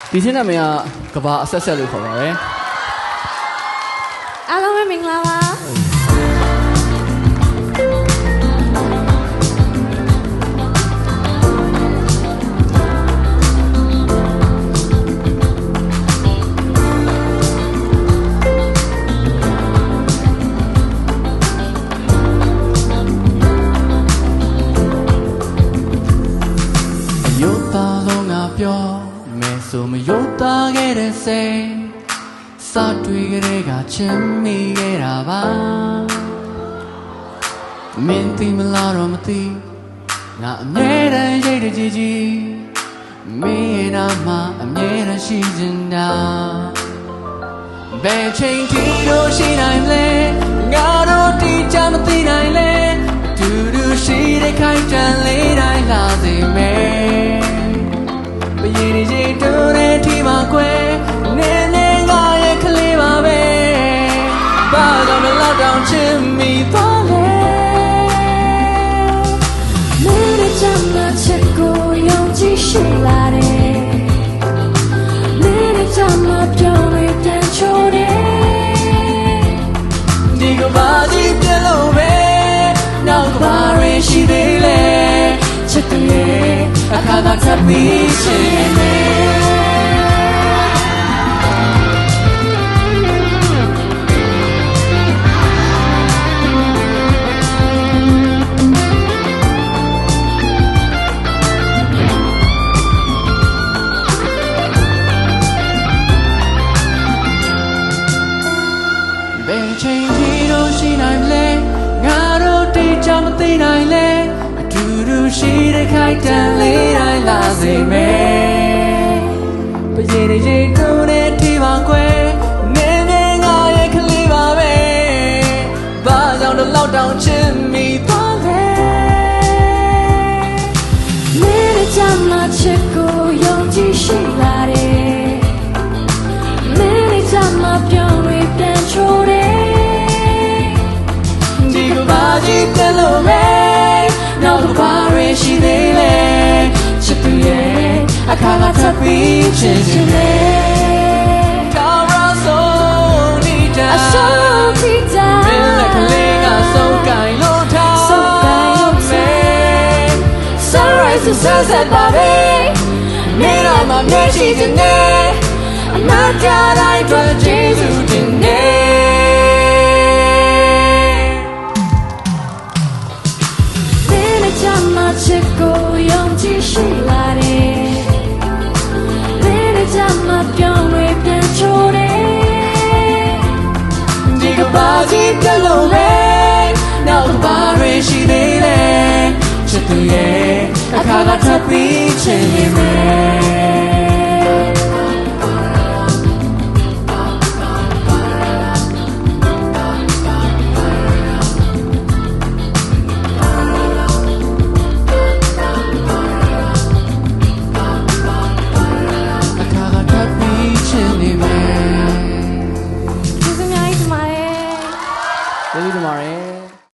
ဒီချင်းနာမည်ကကဘာအဆက်ဆက်လို့ခေါ်ပါပဲအားလုံးပဲမင်္ဂလာပါရုပ်သားလုံးငါပြောမယ်ဆိုမရုပ်သားခဲ့တဲ့စိတ်စတွေ့ကြတဲ့ကချင်မိခဲ့တာပါမင်းသိမလားတော့မသိငါအမြဲတမ်းရိတ်တကြီးကြီးမင်းရဲ့နာမအမြဲတမ်းရှိနေတာဘယ်ချိန်ထိလို့ရှိနိုင်လဲငါတို့တိကျမသိနိုင်လဲတူတူရှိတဲ့ခိုင်တန်လေးတိုင်းလာစေမယ်ဘယ်ရည်ရည်တူတဲ့ထီမှာကွယ်နေနေငါရဲ့ကလေးပါပဲဘာကြောင့်လဲတောင်ချင်မိသွားလဲမင်းရဲ့ချမ်းသာချက်ကိုယုံကြည်ရှိလာတယ်မင်းရဲ့ချမ်းသာပြောင်းလဲပြန်ချိုးတယ်ဒီကဘာကြီးပြလို့ပဲနောက်ကဘာတွေရှိသေးလဲချစ်တဲ့အခါကထပ်ပြီးချင်တယ်ဘယ်ချိန်ထိတော့ရှိနိုင်မလဲငါတို့တိတ်ချမသိနိုင်လဲအတူတူရှိတဲ့ခိုင်တန်လေးတိုင်းလာစေမယ်ပရေရေတူတဲ့ဒီပါကွယ်နေနေငါရဲ့ကလေးပါပဲဘာကြောင့်တော့တောင်ချင်မိသွားလဲမင်းရဲ့ချမ်းသာချက်ကိုယုံကြည်ရှိလာတယ်မင်းရဲ့ချမ်းသာပြောင်းလဲပြန်ချိုးတယ်ဒီကဘာကြီးပြလို့ပဲနောက်ကဘာတွေရှိသေးလဲချစ်သူရဲ့အခါကထပ်ပြီးချင်တယ်ကာရာဆုံးနေတာအဆုံးထိတာမင်းလက်ကလေးကဆုံးကိုင်လို့ထားဆုံးကိုင်လို့ထား Sunrise to sunset ပါပဲမင်းတော့မှမျက်ရှိတဲ့နဲ့အနာကြတိုင်းတွေ့ကျေးဇူးတင်နေချစ်ကိုယုံကြည်ရှိလာတယ်မင်းရဲ့ချမ်းသာပြောင်းလဲပြန်ချိုးတယ်ဒီကဘာကြီးပြလို့လဲနောက်ကဘာတွေရှိသေးလဲချစ်သူရဲ့အခါကထပ်ပြီးချင်နေမယ်